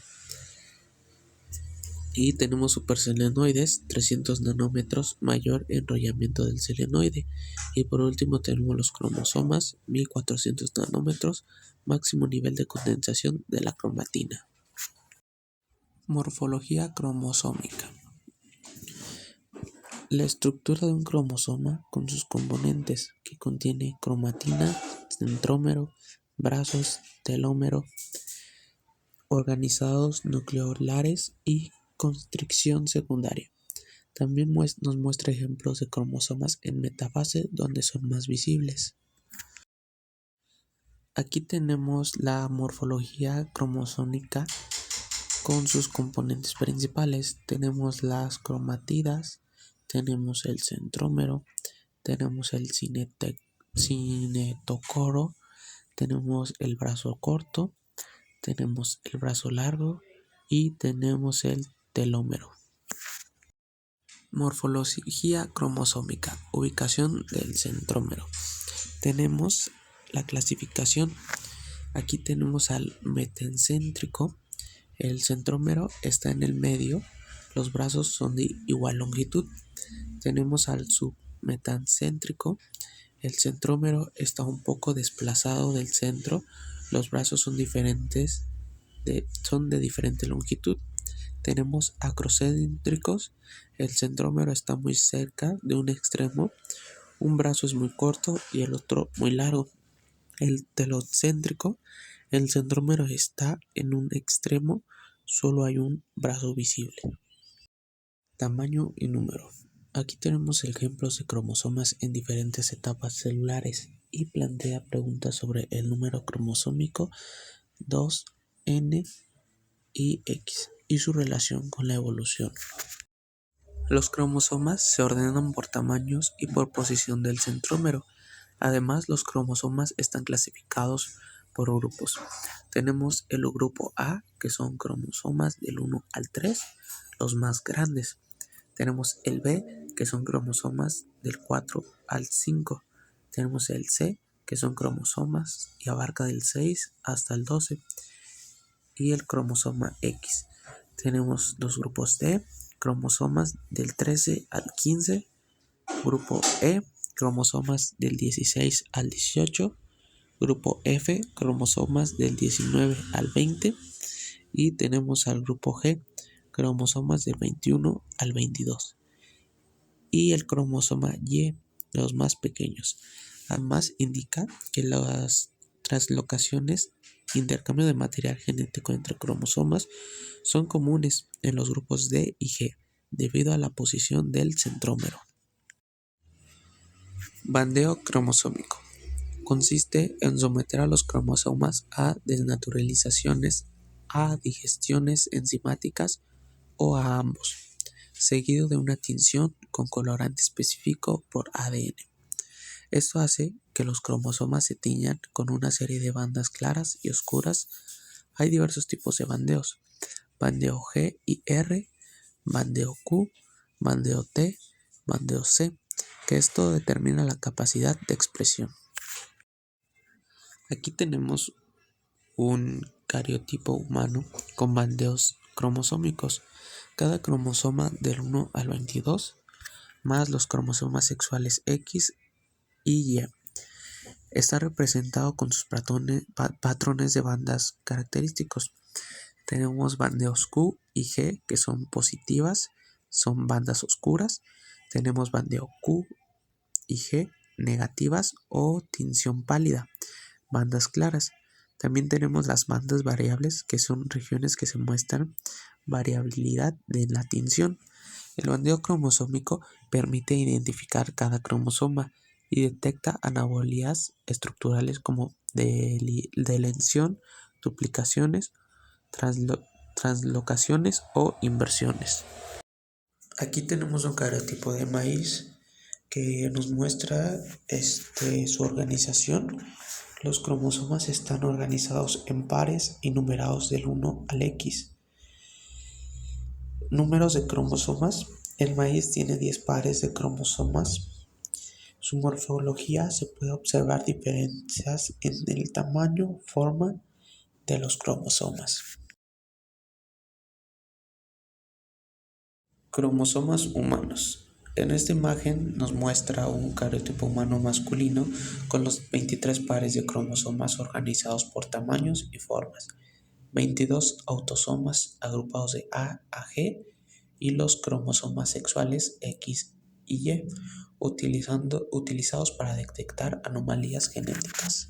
Y tenemos superselenoides, 300 nanómetros, mayor enrollamiento del selenoide. Y por último tenemos los cromosomas, 1400 nanómetros, máximo nivel de condensación de la cromatina. Morfología cromosómica. La estructura de un cromosoma con sus componentes, que contiene cromatina, centrómero, brazos, telómero, organizados nucleolares y constricción secundaria. También nos muestra ejemplos de cromosomas en metafase donde son más visibles. Aquí tenemos la morfología cromosómica con sus componentes principales. Tenemos las cromatidas, tenemos el centrómero, tenemos el cinetocoro, tenemos el brazo corto, tenemos el brazo largo y tenemos el telómero. Morfología cromosómica, ubicación del centrómero. Tenemos la clasificación. Aquí tenemos al mesencéntrico. El centrómero está en el medio. Los brazos son de igual longitud. Tenemos al submetancéntrico. El centrómero está un poco desplazado del centro. Los brazos son de diferente longitud. Tenemos acrocéntricos. El centrómero está muy cerca de un extremo. Un brazo es muy corto y el otro muy largo. El telocéntrico. El centrómero está en un extremo. Solo hay un brazo visible. Tamaño y número. Aquí tenemos ejemplos de cromosomas en diferentes etapas celulares y plantea preguntas sobre el número cromosómico 2, N y X y su relación con la evolución. Los cromosomas se ordenan por tamaños y por posición del centrómero. Además, los cromosomas están clasificados por grupos. Tenemos el grupo A, que son cromosomas del 1 al 3, los más grandes. Tenemos el B, que son cromosomas del 4 al 5. Tenemos el C, que son cromosomas y abarca del 6 hasta el 12. Y el cromosoma X. Tenemos los grupos D, cromosomas del 13 al 15. Grupo E, cromosomas del 16 al 18. Grupo F, cromosomas del 19 al 20. Y tenemos al grupo G, cromosomas del 21 al 22. Y el cromosoma Y, los más pequeños. Además, indica que las translocaciones, intercambio de material genético entre cromosomas, son comunes en los grupos D y G, debido a la posición del centrómero. Bandeo cromosómico. Consiste en someter a los cromosomas a desnaturalizaciones, a digestiones enzimáticas o a ambos, seguido de una tinción con colorante específico por ADN. Esto hace que los cromosomas se tiñan con una serie de bandas claras y oscuras. Hay diversos tipos de bandeos: bandeo G y R, bandeo Q, bandeo T, bandeo C, que esto determina la capacidad de expresión. Aquí tenemos un cariotipo humano con bandeos cromosómicos. Cada cromosoma del 1 al 22, más los cromosomas sexuales X y Y. Está representado con sus patrones de bandas característicos. Tenemos bandeos Q y G, que son positivas, son bandas oscuras. Tenemos bandeo Q y G negativas o tinción pálida, bandas claras. También tenemos las bandas variables, que son regiones que se muestran variabilidad de la tinción. El bandeo cromosómico permite identificar cada cromosoma y detecta anomalías estructurales como deleción, duplicaciones, translocaciones o inversiones. Aquí tenemos un cariotipo de maíz que nos muestra su organización. Los cromosomas están organizados en pares y numerados del 1 al X. Números de cromosomas. El maíz tiene 10 pares de cromosomas. Su morfología se puede observar diferencias en el tamaño, forma de los cromosomas. Cromosomas humanos. En esta imagen nos muestra un cariotipo humano masculino con los 23 pares de cromosomas organizados por tamaños y formas, 22 autosomas agrupados de A a G y los cromosomas sexuales X y Y, utilizados para detectar anomalías genéticas.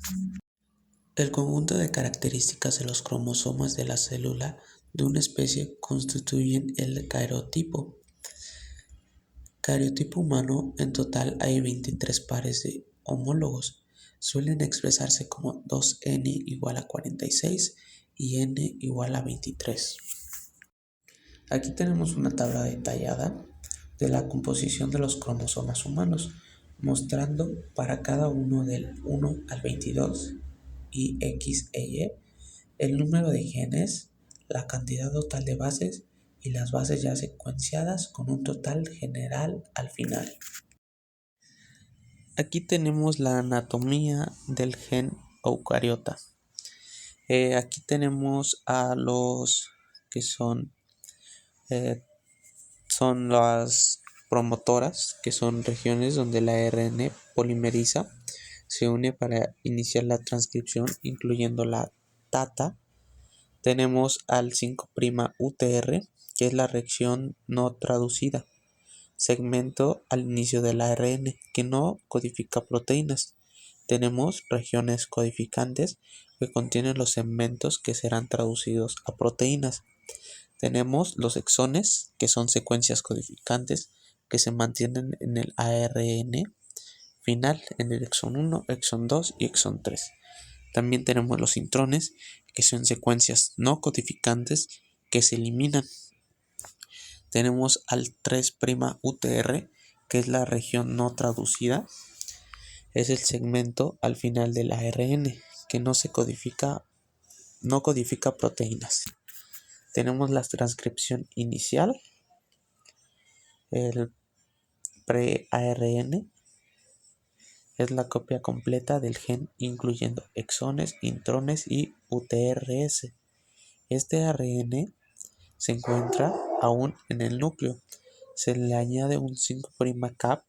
El conjunto de características de los cromosomas de la célula de una especie constituyen el cariotipo. Cariotipo humano, en total hay 23 pares de homólogos. Suelen expresarse como 2n igual a 46 y n igual a 23. Aquí tenemos una tabla detallada de la composición de los cromosomas humanos, mostrando para cada uno del 1 al 22 y X e Y el número de genes, la cantidad total de bases y las bases ya secuenciadas con un total general al final. Aquí tenemos la anatomía del gen eucariota. Aquí tenemos a los que son las promotoras, que son regiones donde la ARN polimeriza se une para iniciar la transcripción, incluyendo la TATA. Tenemos al 5' UTR, que es la reacción no traducida, segmento al inicio del ARN, que no codifica proteínas. Tenemos regiones codificantes, que contienen los segmentos que serán traducidos a proteínas. Tenemos los exones, que son secuencias codificantes que se mantienen en el ARN final, en el exón 1, exón 2 y exón 3. También tenemos los intrones, que son secuencias no codificantes que se eliminan. Tenemos al 3' UTR, que es la región no traducida. Es el segmento al final del ARN que no codifica proteínas. Tenemos la transcripción inicial, el pre-ARN, es la copia completa del gen incluyendo exones, intrones y UTRS. Este ARN se encuentra aún en el núcleo. Se le añade un 5' cap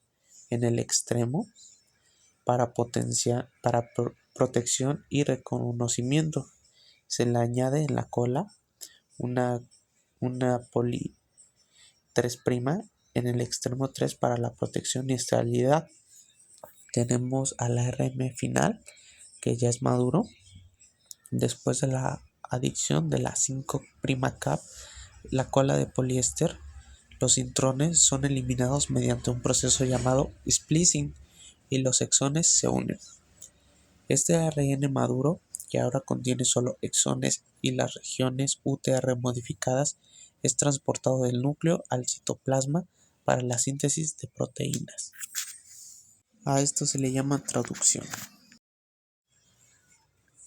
en el extremo para protección y reconocimiento. Se le añade en la cola una poli 3' en el extremo 3 para la protección y estabilidad. Tenemos al ARN final, que ya es maduro. Después de la adición de la 5' cap, la cola de poliéster, los intrones son eliminados mediante un proceso llamado splicing y los exones se unen. Este ARN maduro, que ahora contiene solo exones y las regiones UTR modificadas, es transportado del núcleo al citoplasma para la síntesis de proteínas. A esto se le llama traducción.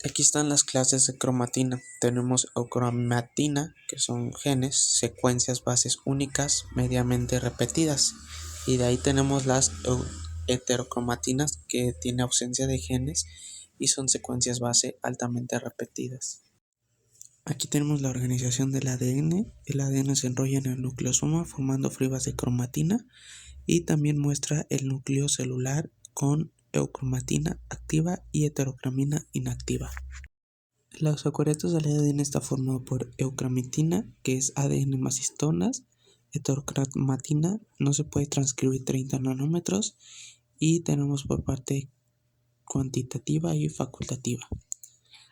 Aquí están las clases de cromatina. Tenemos eucromatina, que son genes, secuencias bases únicas mediamente repetidas. Y de ahí tenemos las heterocromatinas, que tienen ausencia de genes y son secuencias base altamente repetidas. Aquí tenemos la organización del ADN. El ADN se enrolla en el nucleosoma formando fibras de cromatina y también muestra el núcleo celular con eucromatina activa y heterocromina inactiva. Los eucariotos del ADN está formado por eucromatina, que es ADN más histonas, heterocromatina, no se puede transcribir 30 nanómetros, y tenemos por parte cuantitativa y facultativa.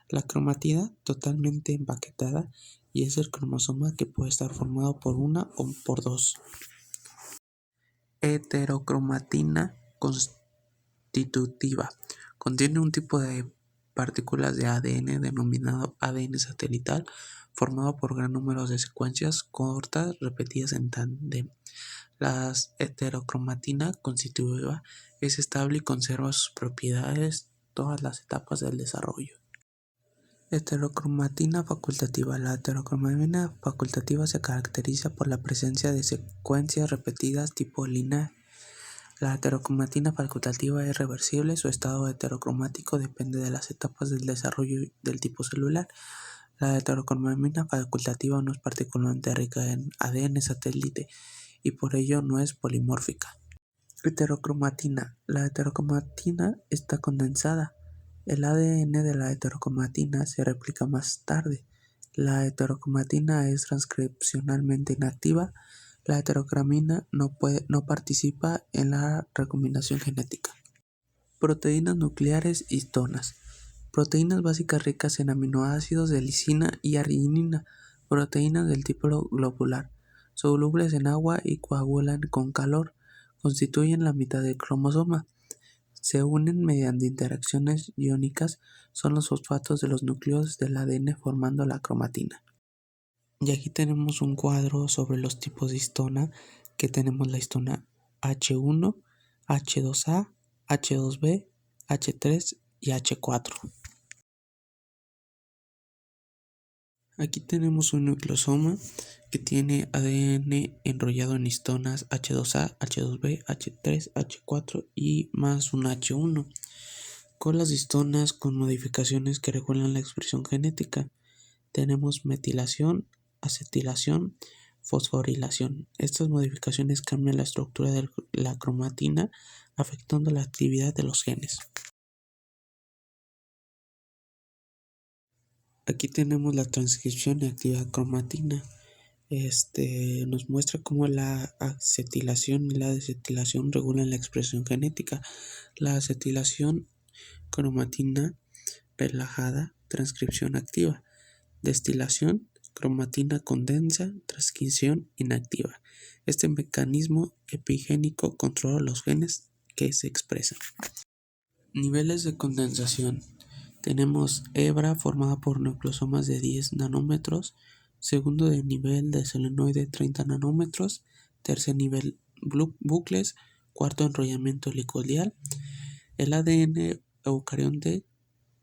La cromatida totalmente empaquetada y es el cromosoma que puede estar formado por una o por dos. Heterocromatina constitutiva. Contiene un tipo de partículas de ADN denominado ADN satelital, formado por gran número de secuencias cortas repetidas en tándem. La heterocromatina constitutiva es estable y conserva sus propiedades todas las etapas del desarrollo. Heterocromatina facultativa. La heterocromatina facultativa se caracteriza por la presencia de secuencias repetidas tipo linear. La heterocromatina facultativa es reversible, su estado heterocromático depende de las etapas del desarrollo del tipo celular. La heterocromatina facultativa no es particularmente rica en ADN satélite y por ello no es polimórfica. Heterocromatina. La heterocromatina está condensada. El ADN de la heterocromatina se replica más tarde. La heterocromatina es transcripcionalmente inactiva. La heterocromatina no participa en la recombinación genética. Proteínas nucleares histonas. Proteínas básicas ricas en aminoácidos de lisina y arginina. Proteínas del tipo globular, solubles en agua y coagulan con calor. Constituyen la mitad del cromosoma. Se unen mediante interacciones iónicas, son los fosfatos de los núcleos del ADN formando la cromatina. Y aquí tenemos un cuadro sobre los tipos de histona, que tenemos la histona H1, H2A, H2B, H3 y H4. Aquí tenemos un nucleosoma que tiene ADN enrollado en histonas H2A, H2B, H3, H4 y más un H1, con las histonas con modificaciones que regulan la expresión genética. Tenemos metilación, acetilación, fosforilación. Estas modificaciones cambian la estructura de la cromatina, afectando la actividad de los genes. Aquí tenemos la transcripción y actividad cromatina. Nos muestra cómo la acetilación y la desetilación regulan la expresión genética. La acetilación, cromatina relajada, transcripción activa. Destilación, cromatina condensa, transcripción inactiva. Este mecanismo epigénico controla los genes que se expresan. Niveles de condensación. Tenemos hebra formada por nucleosomas de 10 nanómetros, segundo de nivel de solenoide 30 nanómetros, tercer nivel bucles, cuarto enrollamiento helicoidal. El ADN eucarionte,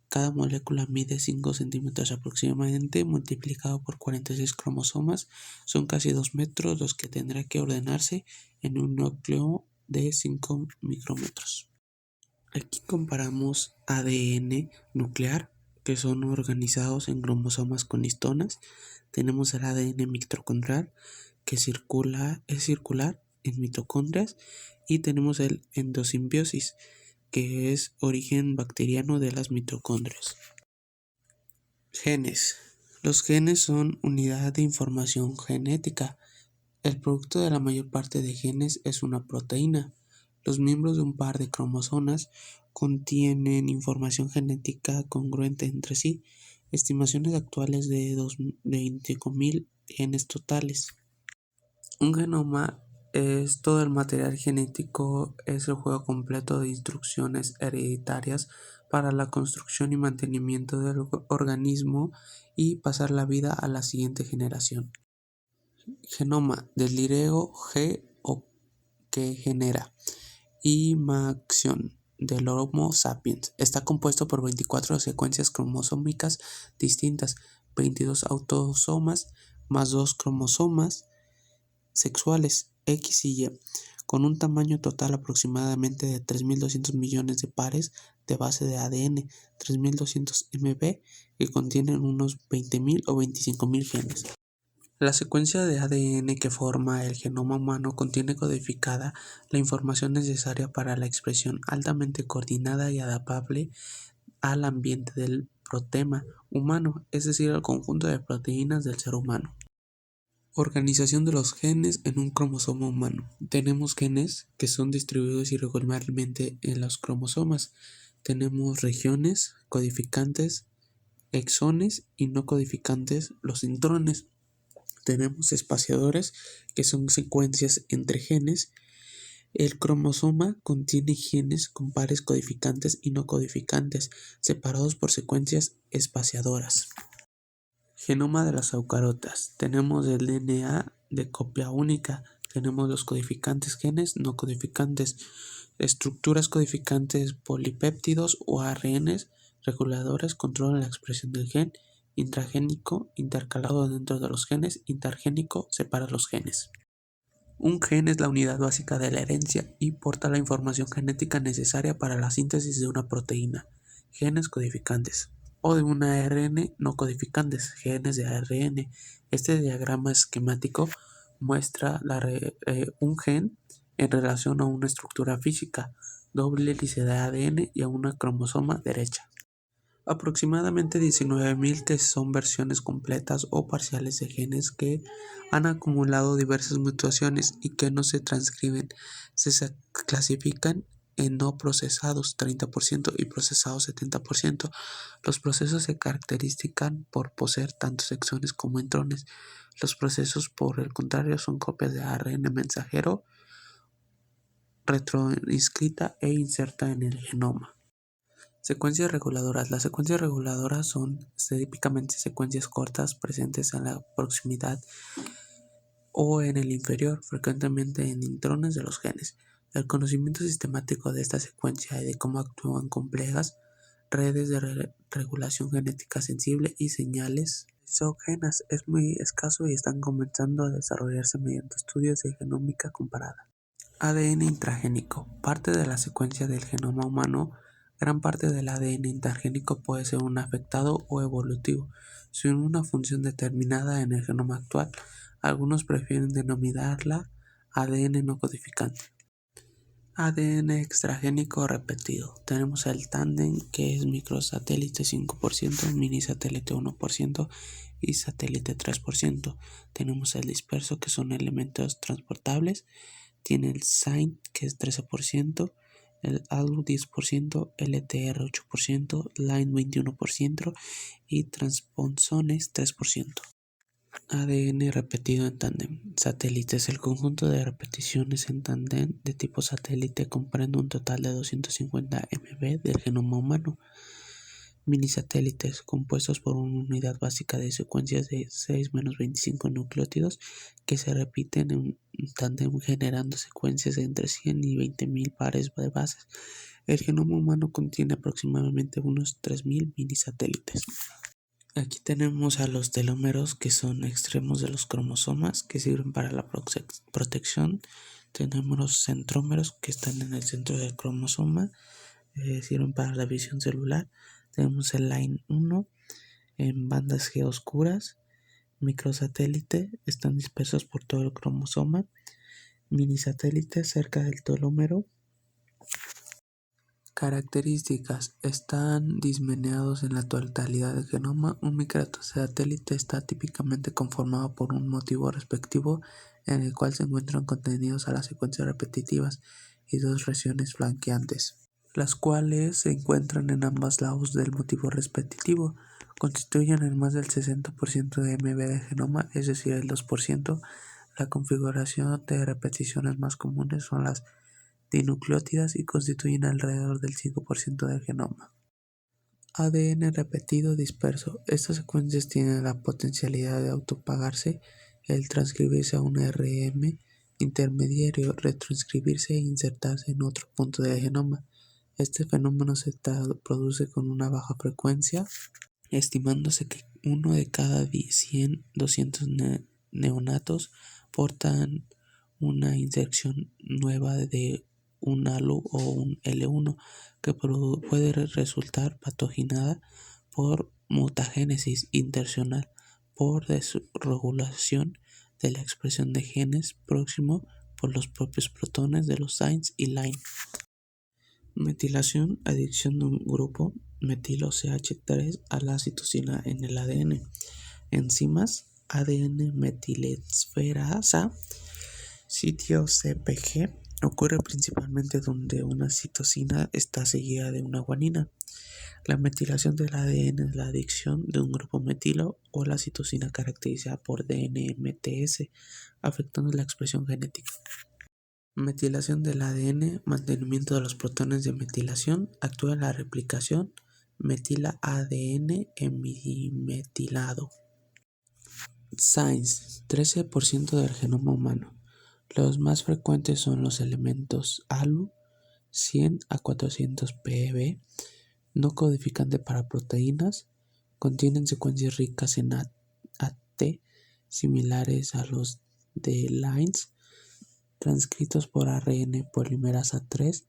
cada molécula mide 5 centímetros aproximadamente, multiplicado por 46 cromosomas, son casi 2 metros los que tendrá que ordenarse en un núcleo de 5 micrómetros. Aquí comparamos ADN nuclear, que son organizados en cromosomas con histonas. Tenemos el ADN mitocondrial, que es circular en mitocondrias, y tenemos el endosimbiosis, que es origen bacteriano de las mitocondrias. Genes. Los genes son unidad de información genética. El producto de la mayor parte de genes es una proteína. Los miembros de un par de cromosomas contienen información genética congruente entre sí. Estimaciones actuales de 25.000 genes totales. Un genoma es todo el material genético, es el juego completo de instrucciones hereditarias para la construcción y mantenimiento del organismo y pasar la vida a la siguiente generación. Genoma, del griego ge o que genera, y macción, del Homo sapiens. Está compuesto por 24 secuencias cromosómicas distintas, 22 autosomas más 2 cromosomas sexuales X y Y, con un tamaño total aproximadamente de 3.200 millones de pares de base de ADN, 3.200 MB, que contienen unos 20.000 o 25.000 genes. La secuencia de ADN que forma el genoma humano contiene codificada la información necesaria para la expresión altamente coordinada y adaptable al ambiente del protema humano, es decir, al conjunto de proteínas del ser humano. Organización de los genes en un cromosoma humano. Tenemos genes que son distribuidos irregularmente en los cromosomas. Tenemos regiones, codificantes, exones y no codificantes, los intrones. Tenemos espaciadores, que son secuencias entre genes. El cromosoma contiene genes con pares codificantes y no codificantes, separados por secuencias espaciadoras. Genoma de las eucariotas. Tenemos el DNA de copia única. Tenemos los codificantes genes no codificantes, estructuras codificantes polipéptidos o ARNs reguladores controlan la expresión del gen. Intragénico intercalado dentro de los genes, intergénico separa los genes. Un gen es la unidad básica de la herencia y porta la información genética necesaria para la síntesis de una proteína, genes codificantes, o de un ARN no codificantes, genes de ARN. Este diagrama esquemático muestra un gen en relación a una estructura física, doble hélice de ADN y a una cromosoma derecha. Aproximadamente 19.000 que son versiones completas o parciales de genes que han acumulado diversas mutaciones y que no se transcriben. Se clasifican en no procesados 30% y procesados 70%. Los procesos se caracterizan por poseer tantos exones como intrones. Los procesos, por el contrario, son copias de ARN mensajero retroinscrita e inserta en el genoma. Secuencias reguladoras. Las secuencias reguladoras son típicamente secuencias cortas presentes en la proximidad o en el inferior, frecuentemente en intrones de los genes. El conocimiento sistemático de esta secuencia y de cómo actúan complejas redes de regulación genética sensible y señales exógenas es muy escaso y están comenzando a desarrollarse mediante estudios de genómica comparada. ADN intragénico. Parte de la secuencia del genoma humano. Gran parte del ADN intragénico puede ser un afectado o evolutivo, sin una función determinada en el genoma actual. Algunos prefieren denominarla ADN no codificante. ADN extragénico repetido. Tenemos el tándem, que es microsatélite 5%, minisatélite 1% y satélite 3%. Tenemos el disperso, que son elementos transportables. Tiene el SINE, que es 13%, el ALU 10%, LTR 8%, LINE 21% y transponsones 3%. ADN repetido en tándem. Satélites. El conjunto de repeticiones en tándem de tipo satélite comprende un total de 250 MB del genoma humano. Minisatélites, compuestos por una unidad básica de secuencias de 6-25 nucleótidos que se repiten en un tándem generando secuencias de entre 100 y 20.000 pares de bases. El genoma humano contiene aproximadamente unos 3.000 minisatélites. Aquí tenemos a los telómeros, que son extremos de los cromosomas que sirven para la protección. Tenemos los centrómeros, que están en el centro del cromosoma, sirven para la visión celular. Tenemos el Line 1 en bandas G oscuras. Microsatélite, están dispersos por todo el cromosoma. Minisatélite cerca del telómero. Características. Están dismeneados en la totalidad del genoma. Un microsatélite está típicamente conformado por un motivo respectivo en el cual se encuentran contenidos a las secuencias repetitivas y dos regiones flanqueantes, las cuales se encuentran en ambos lados del motivo repetitivo. Constituyen el más del 60% de MB del genoma, es decir, el 2%. La configuración de repeticiones más comunes son las dinucleótidas y constituyen alrededor del 5% del genoma. ADN repetido disperso. Estas secuencias tienen la potencialidad de autopagarse, el transcribirse a un RM intermediario, retranscribirse e insertarse en otro punto del genoma. Este fenómeno se produce con una baja frecuencia, estimándose que 1 de cada 100-200 neonatos portan una inserción nueva de un ALU o un L1 que puede resultar patogenada por mutagénesis intencional, por desregulación de la expresión de genes próximo por los propios protones de los SINEs y LINE. Metilación, adición de un grupo metilo CH3 a la citosina en el ADN. Enzimas, ADN metilesferasa, sitio CpG, ocurre principalmente donde una citosina está seguida de una guanina. La metilación del ADN es la adición de un grupo metilo o la citosina caracterizada por DNMTS, afectando la expresión genética. Metilación del ADN, mantenimiento de los protones de metilación, actúa en la replicación, metila ADN hemimetilado. SINEs, 13% del genoma humano. Los más frecuentes son los elementos ALU, 100 a 400 PeV, no codificante para proteínas, contienen secuencias ricas en AT, similares a los de LINEs, transcritos por ARN polimerasa 3,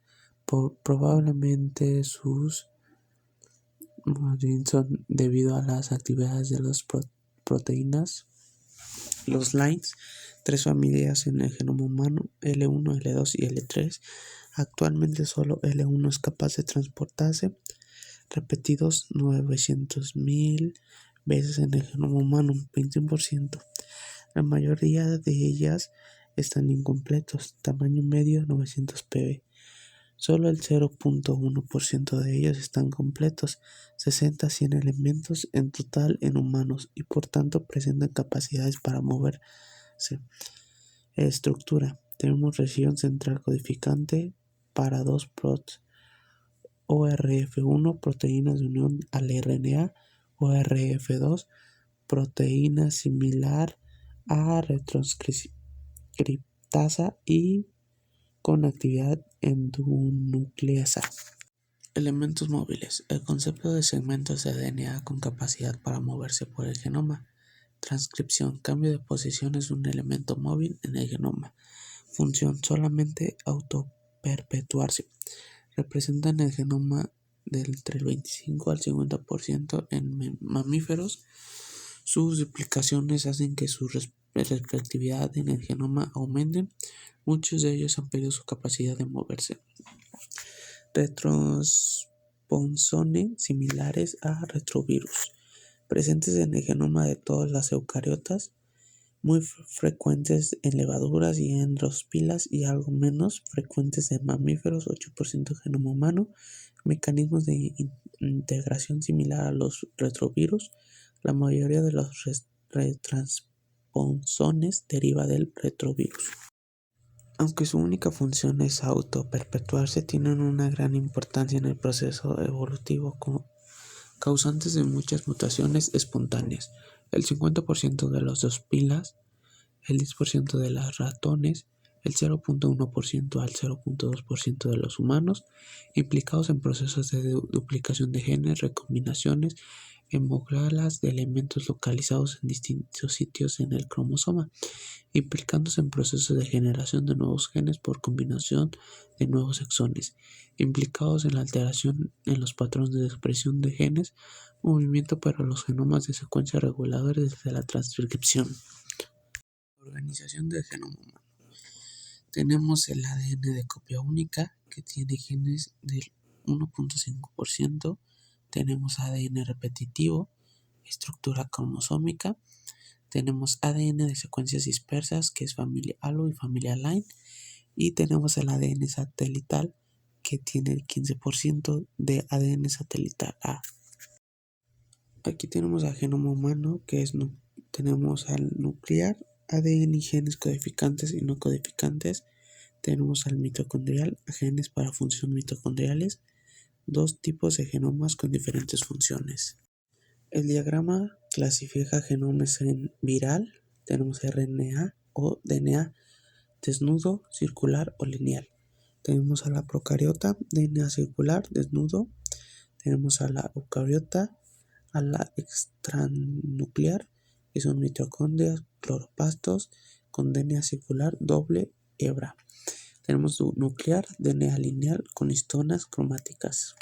probablemente más bien son debido a las actividades de las proteínas, los LINEs, 3 familias en el genoma humano, L1, L2 y L3. Actualmente solo L1 es capaz de transportarse repetidos 900.000 veces en el genoma humano, 21%. La mayoría de ellas están incompletos, tamaño medio 900 pb. Solo el 0.1% de ellos están completos, 60 a 100 elementos en total en humanos y por tanto presentan capacidades para moverse. Estructura. Tenemos región central codificante para 2 prots, ORF1, proteínas de unión al RNA, ORF2, proteína similar a retrotranscriptasa y con actividad endonucleasa. Elementos móviles. El concepto de segmentos de DNA con capacidad para moverse por el genoma. Transcripción. Cambio de posiciones de un elemento móvil en el genoma. Función. Solamente autoperpetuarse. Representan el genoma entre el 25 al 50% en mamíferos. Sus duplicaciones hacen que su respectividad en el genoma aumenten. Muchos de ellos han perdido su capacidad de moverse. Retrosponsones similares a retrovirus, presentes en el genoma de todas las eucariotas, muy frecuentes en levaduras y en drosopilas y algo menos frecuentes en mamíferos, 8% genoma humano. Mecanismos de integración similar a los retrovirus. La mayoría de los retransponsones deriva del retrovirus. Aunque su única función es auto-perpetuarse, tienen una gran importancia en el proceso evolutivo causantes de muchas mutaciones espontáneas. El 50% de las drosopilas, el 10% de los ratones, el 0.1% al 0.2% de los humanos, implicados en procesos de duplicación de genes, recombinaciones, hemoglobinas de elementos localizados en distintos sitios en el cromosoma, implicándose en procesos de generación de nuevos genes por combinación de nuevos exones, implicados en la alteración en los patrones de expresión de genes, movimiento para los genomas de secuencia reguladores desde la transcripción. Organización del genoma humano. Tenemos el ADN de copia única, que tiene genes del 1.5%. Tenemos ADN repetitivo, estructura cromosómica. Tenemos ADN de secuencias dispersas, que es familia Halo y familia Line. Y tenemos el ADN satelital, que tiene el 15% de ADN satelital A. Aquí tenemos al genoma humano, que es tenemos al nuclear, ADN y genes codificantes y no codificantes. Tenemos al mitocondrial, genes para función mitocondriales, 2 tipos de genomas con diferentes funciones. El diagrama clasifica genomas en viral, tenemos RNA o DNA, desnudo, circular o lineal. Tenemos a la procariota, DNA circular, desnudo. Tenemos a la eucariota, a la extranuclear, que son mitocondrias, cloroplastos, con DNA circular, doble hebra. Tenemos nuclear, DNA lineal con histonas cromáticas.